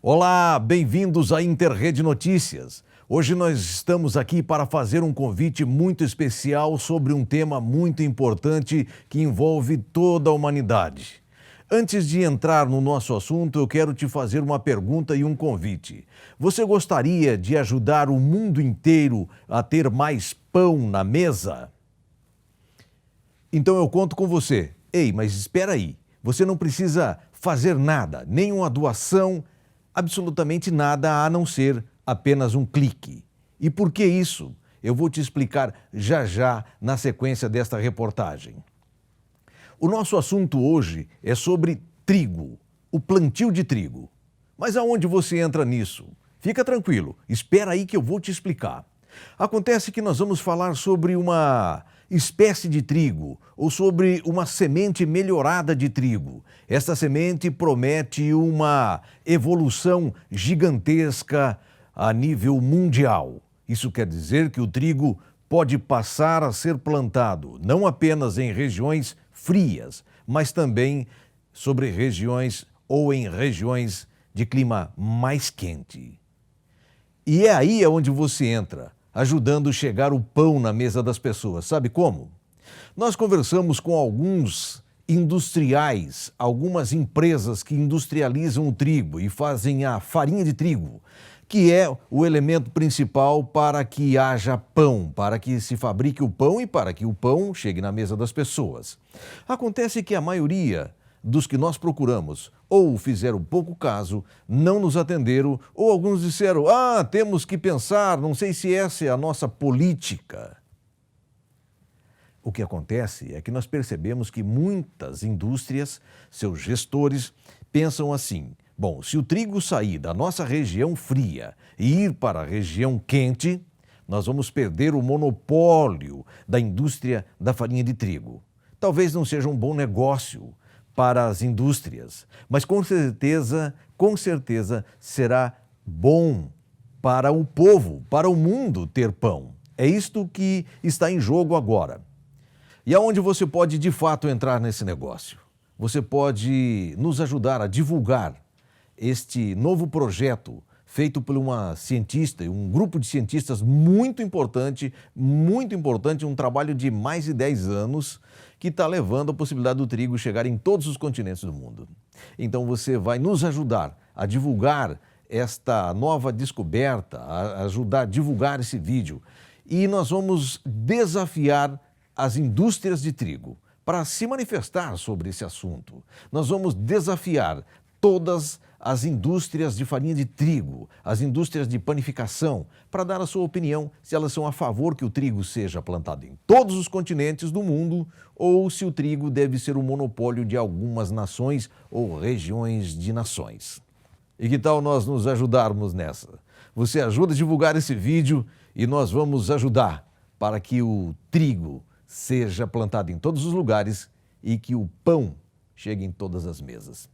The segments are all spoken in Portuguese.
Olá, bem-vindos à Interrede Notícias. Hoje nós estamos aqui para fazer um convite muito especial sobre um tema muito importante que envolve toda a humanidade. Antes de entrar no nosso assunto, eu quero te fazer uma pergunta e um convite. Você gostaria de ajudar o mundo inteiro a ter mais pão na mesa? Então eu conto com você. Ei, mas espera aí. Você não precisa fazer nada, nenhuma doação, absolutamente nada a não ser apenas um clique. E por que isso? Eu vou te explicar já já na sequência desta reportagem. O nosso assunto hoje é sobre trigo, o plantio de trigo. Mas aonde você entra nisso? Fica tranquilo, espera aí que eu vou te explicar. Acontece que nós vamos falar sobre uma espécie de trigo ou sobre uma semente melhorada de trigo. Esta semente promete uma evolução gigantesca a nível mundial. Isso quer dizer que o trigo pode passar a ser plantado não apenas em regiões frias, mas também sobre regiões ou em regiões de clima mais quente. E é aí onde você entra, ajudando a chegar o pão na mesa das pessoas. Sabe como? Nós conversamos com alguns industriais, algumas empresas que industrializam o trigo e fazem a farinha de trigo, que é o elemento principal para que haja pão, para que se fabrique o pão e para que o pão chegue na mesa das pessoas. Acontece que a maioria dos que nós procuramos ou fizeram pouco caso, não nos atenderam, ou alguns disseram, temos que pensar, não sei se essa é a nossa política. O que acontece é que nós percebemos que muitas indústrias, seus gestores, pensam assim, bom, se o trigo sair da nossa região fria e ir para a região quente, nós vamos perder o monopólio da indústria da farinha de trigo. Talvez não seja um bom negócio para as indústrias, mas com certeza será bom para o povo, para o mundo ter pão. É isto que está em jogo agora. E aonde você pode de fato entrar nesse negócio? Você pode nos ajudar a divulgar este novo projeto feito por uma cientista, um grupo de cientistas muito importante, um trabalho de mais de 10 anos, que está levando a possibilidade do trigo chegar em todos os continentes do mundo. Então você vai nos ajudar a divulgar esta nova descoberta, a ajudar a divulgar esse vídeo. E nós vamos desafiar as indústrias de trigo para se manifestar sobre esse assunto. Nós vamos desafiar todas as indústrias de farinha de trigo, as indústrias de panificação, para dar a sua opinião se elas são a favor que o trigo seja plantado em todos os continentes do mundo ou se o trigo deve ser o monopólio de algumas nações ou regiões de nações. E que tal nós nos ajudarmos nessa? Você ajuda a divulgar esse vídeo e nós vamos ajudar para que o trigo seja plantado em todos os lugares e que o pão chegue em todas as mesas.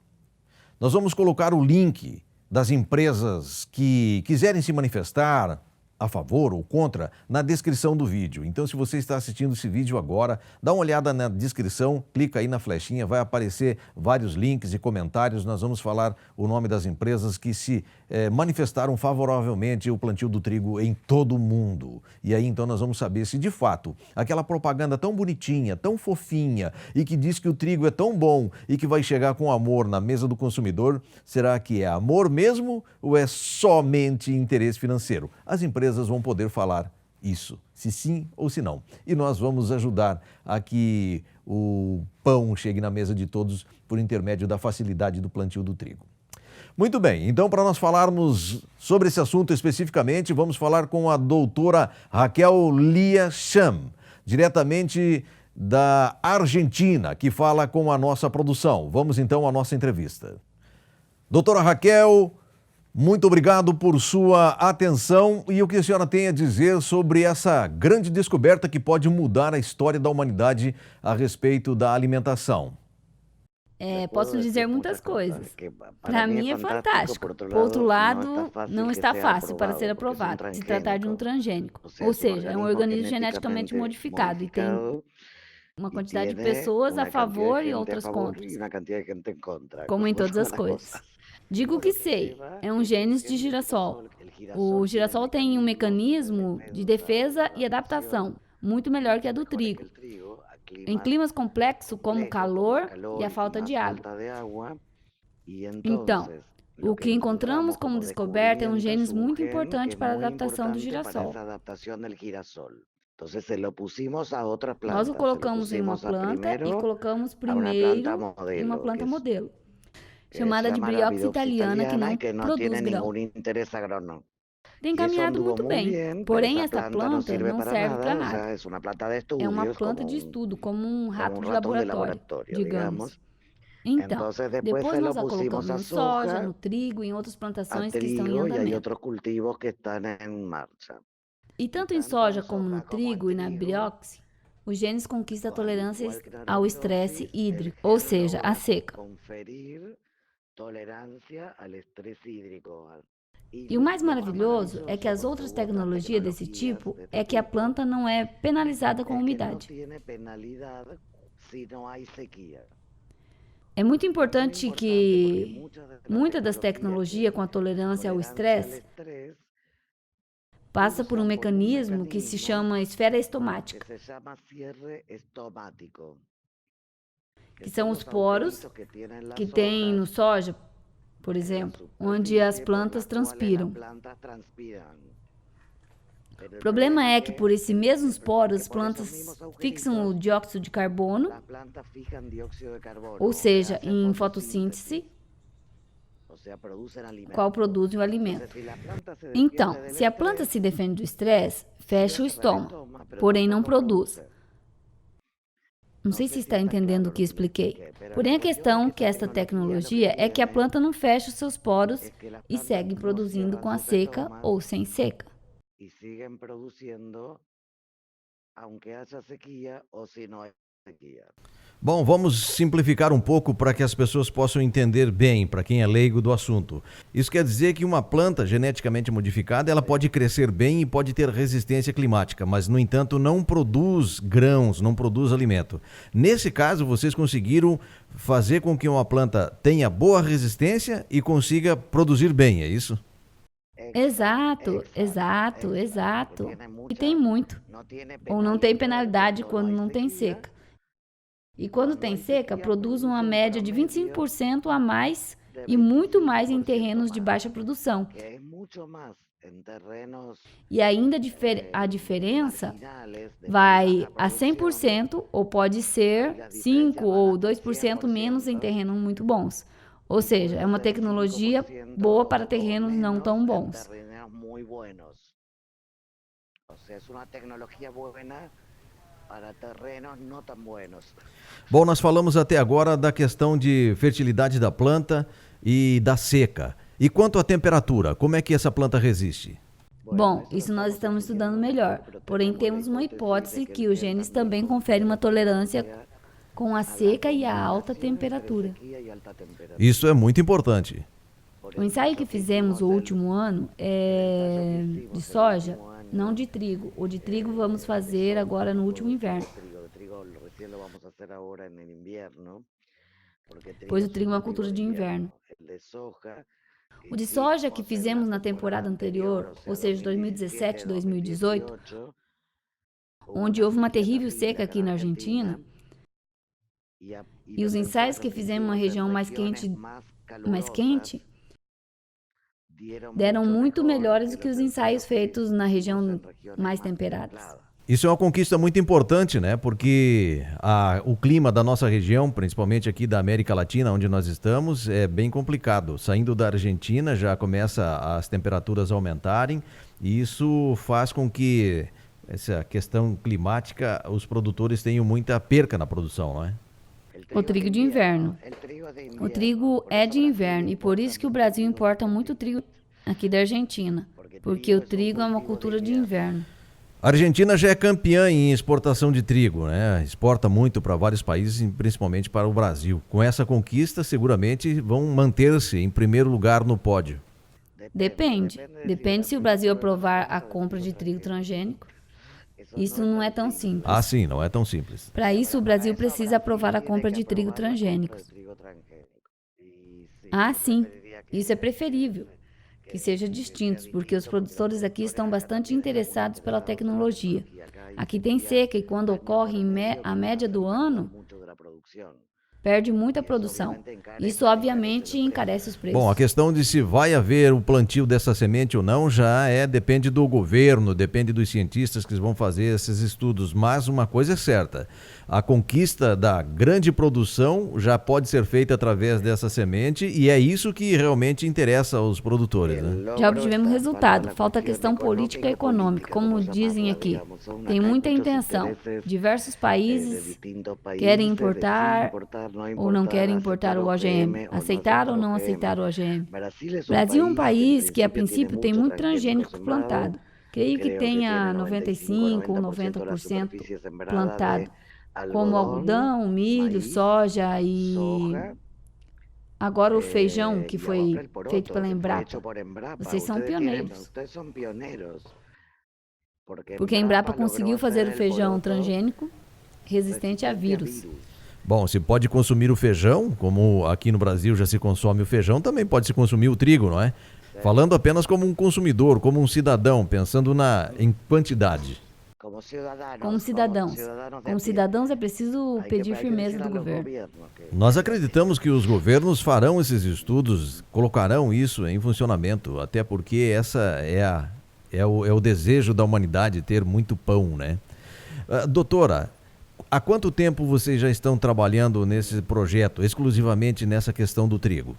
Nós vamos colocar o link das empresas que quiserem se manifestar a favor ou contra na descrição do vídeo. Então, se você está assistindo esse vídeo agora, dá uma olhada na descrição, clica aí na flechinha, vai aparecer vários links e comentários. Nós vamos falar o nome das empresas que se manifestaram favoravelmente o plantio do trigo em todo o mundo. E aí, então, nós vamos saber se, de fato, aquela propaganda tão bonitinha, tão fofinha e que diz que o trigo é tão bom e que vai chegar com amor na mesa do consumidor, será que é amor mesmo ou é somente interesse financeiro? As empresas vão poder falar isso, se sim ou se não. E nós vamos ajudar a que o pão chegue na mesa de todos por intermédio da facilidade do plantio do trigo. Muito bem, então para nós falarmos sobre esse assunto especificamente, vamos falar com a doutora Raquel Liacham, diretamente da Argentina, que fala com a nossa produção. Vamos então à nossa entrevista. Doutora Raquel, muito obrigado por sua atenção e o que a senhora tem a dizer sobre essa grande descoberta que pode mudar a história da humanidade a respeito da alimentação. Posso dizer muitas coisas. Para mim é fantástico. Por outro lado, não está fácil para ser aprovado, se tratar de um transgênico. Ou seja, é um organismo geneticamente modificado e tem uma quantidade de pessoas a favor e outras contra, como em todas as coisas. Digo que sei, é um genes de girassol. O girassol tem um mecanismo de defesa e adaptação muito melhor que a do trigo, em climas complexos como o calor e a falta de água. Então, o que encontramos como descoberta é um genes muito importante para a adaptação do girassol. Nós o colocamos em uma planta e colocamos primeiro em uma planta modelo, chamada de Briox italiana, que não produz grão. Tem caminhado muito bem, porém essa planta não serve para nada. É uma planta de estudo, como um rato de laboratório, digamos. Então, depois nós a colocamos no soja, no trigo e em outras plantações que estão em andamento. E tanto em soja como no trigo e na briox, o genes conquista a tolerância ao estresse hídrico, ou seja, à seca. E o mais maravilhoso é que as outras tecnologias desse tipo é que a planta não é penalizada com umidade. É muito importante que muitas das tecnologias com a tolerância ao estresse passa por um mecanismo que se chama esfera estomática, que são os poros que tem no soja, por exemplo, onde as plantas transpiram. O problema é que por esses mesmos poros as plantas fixam o dióxido de carbono, ou seja, em fotossíntese, qual produz o alimento. Então, se a planta se defende do estresse, fecha o estômago, porém não produz. Não sei se está entendendo o que expliquei. Porém, a questão que esta tecnologia é que a planta não fecha os seus poros e segue produzindo com a seca ou sem seca. Bom, vamos simplificar um pouco para que as pessoas possam entender bem, para quem é leigo do assunto. Isso quer dizer que uma planta geneticamente modificada, ela pode crescer bem e pode ter resistência climática, mas, no entanto, não produz grãos, não produz alimento. Nesse caso, vocês conseguiram fazer com que uma planta tenha boa resistência e consiga produzir bem, é isso? Exato. E tem muito. Ou não tem penalidade quando não tem seca. E quando tem seca, produz uma média de 25% a mais e muito mais em terrenos de baixa produção. E ainda a diferença vai a 100% ou pode ser 5% ou 2% menos em terrenos muito bons. Ou seja, é uma tecnologia boa para terrenos não tão bons. Bom, nós falamos até agora da questão de fertilidade da planta e da seca. E quanto à temperatura, como é que essa planta resiste? Bom, isso nós estamos estudando melhor. Porém, temos uma hipótese que o genes também confere uma tolerância com a seca e a alta temperatura. Isso é muito importante. O ensaio que fizemos o último ano é de soja, não de trigo. O de trigo vamos fazer agora no último inverno. Pois o trigo é uma cultura de inverno. O de soja que fizemos na temporada anterior, ou seja, 2017, 2018, onde houve uma terrível seca aqui na Argentina, e os ensaios que fizemos em uma região mais quente, deram muito melhores do que os ensaios feitos na região mais temperada. Isso é uma conquista muito importante, né? Porque o clima da nossa região, principalmente aqui da América Latina, onde nós estamos, é bem complicado. Saindo da Argentina, já começa as temperaturas a aumentarem, e isso faz com que essa questão climática, os produtores tenham muita perca na produção, não é? O trigo de inverno. O trigo é de inverno e por isso que o Brasil importa muito trigo aqui da Argentina, porque o trigo é uma cultura de inverno. A Argentina já é campeã em exportação de trigo, né? Exporta muito para vários países, principalmente para o Brasil. Com essa conquista, seguramente vão manter-se em primeiro lugar no pódio. Depende se o Brasil aprovar a compra de trigo transgênico. Isso não é tão simples. Ah, sim, não é tão simples. Para isso, o Brasil precisa aprovar a compra de trigo transgênico. Ah, sim. Isso é preferível, que sejam distintos, porque os produtores aqui estão bastante interessados pela tecnologia. Aqui tem seca e quando ocorre a média do ano, perde muita produção. Isso, obviamente, encarece os preços. Bom, a questão de se vai haver o plantio dessa semente ou não depende do governo, depende dos cientistas que vão fazer esses estudos. Mas uma coisa é certa, a conquista da grande produção já pode ser feita através dessa semente e é isso que realmente interessa aos produtores, né? Já obtivemos resultado, falta a questão política e econômica, como dizem aqui. Tem muita intenção. Diversos países querem importar ou não querem importar o OGM, aceitar ou não aceitar o OGM. O Brasil é um país que, a princípio, tem muito transgênico plantado. Creio que tenha 95% ou 90% plantado, como algodão, milho, soja e agora o feijão, que foi feito pela Embrapa. Vocês são pioneiros. Porque a Embrapa conseguiu fazer o feijão transgênico resistente a vírus. Bom, se pode consumir o feijão, como aqui no Brasil já se consome o feijão, também pode se consumir o trigo, não é? Falando apenas como um consumidor, como um cidadão, pensando em quantidade. Como cidadãos é preciso pedir firmeza do governo. Nós acreditamos que os governos farão esses estudos, colocarão isso em funcionamento, até porque essa é o desejo da humanidade, ter muito pão, né? Doutora, há quanto tempo vocês já estão trabalhando nesse projeto, exclusivamente nessa questão do trigo?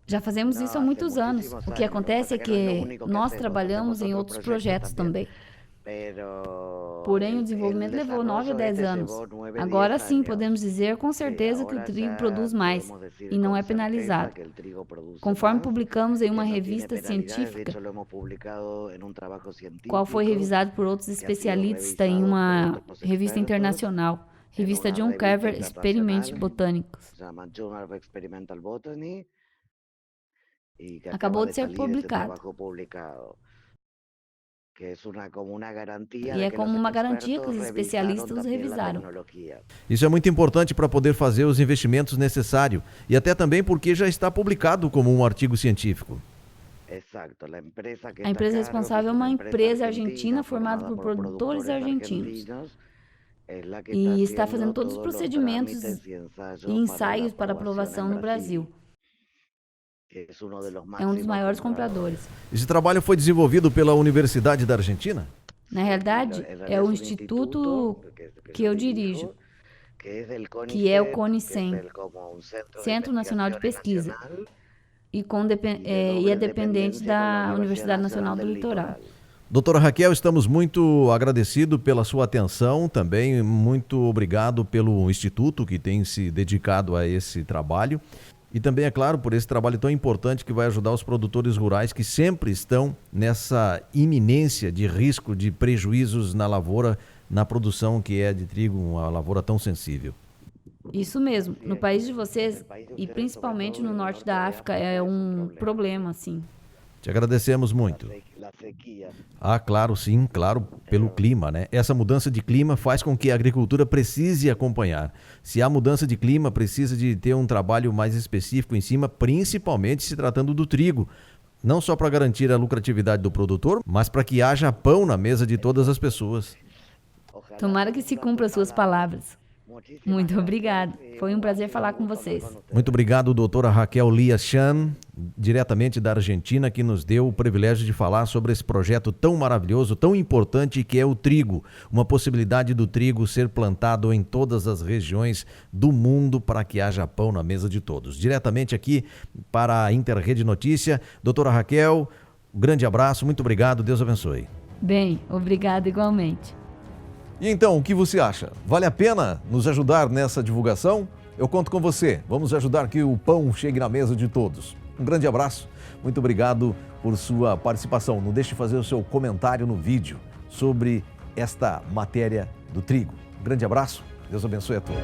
Já fazemos isso há muitos anos. O que acontece é que nós trabalhamos em outros projetos também. Porém, o desenvolvimento levou 9 a 10 anos. Agora sim, podemos dizer com certeza que o trigo produz mais e não é penalizado. Conforme publicamos em uma revista científica, qual foi revisado por outros especialistas em uma revista internacional, revista John Carver Experiments Botânicos. Acabou de ser publicado. E é como uma garantia que os especialistas revisaram. Isso é muito importante para poder fazer os investimentos necessários e até também porque já está publicado como um artigo científico. A empresa responsável é uma empresa argentina formada por produtores argentinos e está fazendo todos os procedimentos e ensaios para aprovação no Brasil. É um dos maiores compradores. Esse trabalho foi desenvolvido pela Universidade da Argentina? Na realidade, é o instituto que eu dirijo, que é o CONICET, Centro Nacional de Pesquisa, e é dependente da Universidade Nacional do Litoral. Doutora Raquel, estamos muito agradecidos pela sua atenção, também muito obrigado pelo instituto que tem se dedicado a esse trabalho. E também, é claro, por esse trabalho tão importante que vai ajudar os produtores rurais que sempre estão nessa iminência de risco de prejuízos na lavoura, na produção que é de trigo, uma lavoura tão sensível. Isso mesmo. No país de vocês, e principalmente no norte da África, é um problema, sim. Te agradecemos muito. Ah, claro, sim, claro, pelo clima, né? Essa mudança de clima faz com que a agricultura precise acompanhar. Se há mudança de clima, precisa de ter um trabalho mais específico em cima, principalmente se tratando do trigo. Não só para garantir a lucratividade do produtor, mas para que haja pão na mesa de todas as pessoas. Tomara que se cumpra as suas palavras. Muito obrigado. Foi um prazer falar com vocês. Muito obrigado, doutora Raquel Liachan, diretamente da Argentina, que nos deu o privilégio de falar sobre esse projeto tão maravilhoso, tão importante que é o trigo. Uma possibilidade do trigo ser plantado em todas as regiões do mundo para que haja pão na mesa de todos. Diretamente aqui para a Interrede Notícia, doutora Raquel, um grande abraço, muito obrigado, Deus abençoe. Bem, obrigado igualmente. E então, o que você acha? Vale a pena nos ajudar nessa divulgação? Eu conto com você. Vamos ajudar que o pão chegue na mesa de todos. Um grande abraço. Muito obrigado por sua participação. Não deixe de fazer o seu comentário no vídeo sobre esta matéria do trigo. Um grande abraço. Deus abençoe a todos.